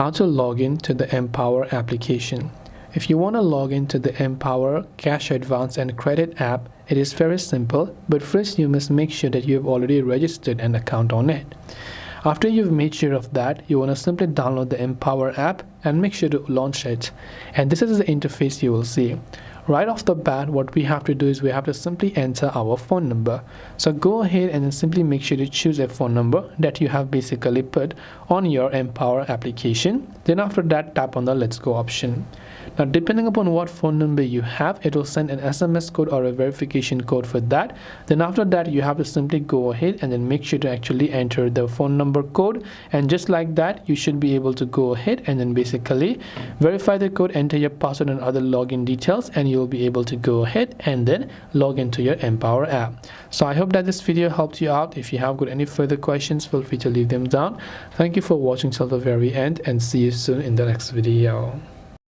How to log in to the Empower application. If you want to log into the Empower Cash Advance and Credit app, it is very simple, but first you must make sure that you have already registered an account on it. After you've made sure of that, you want to simply download the Empower app and make sure to launch it. And this is the interface you will see. Right off the bat, what we have to do is we have to simply enter our phone number. So go ahead and then simply make sure to choose a phone number that you have basically put on your Empower application. Then after that, tap on the Let's Go option. Now, depending upon what phone number you have, it will send an SMS code or a verification code for that. Then after that, you have to simply go ahead and then make sure to actually enter the phone number code. And just like that, you should be able to go ahead and then basically verify the code, enter your password and other login details, and you'll be able to go ahead and then log into your Empower app. So I hope that this video helped you out. If you have got any further questions, feel free to leave them down. Thank you for watching till the very end, and see you soon in the next video.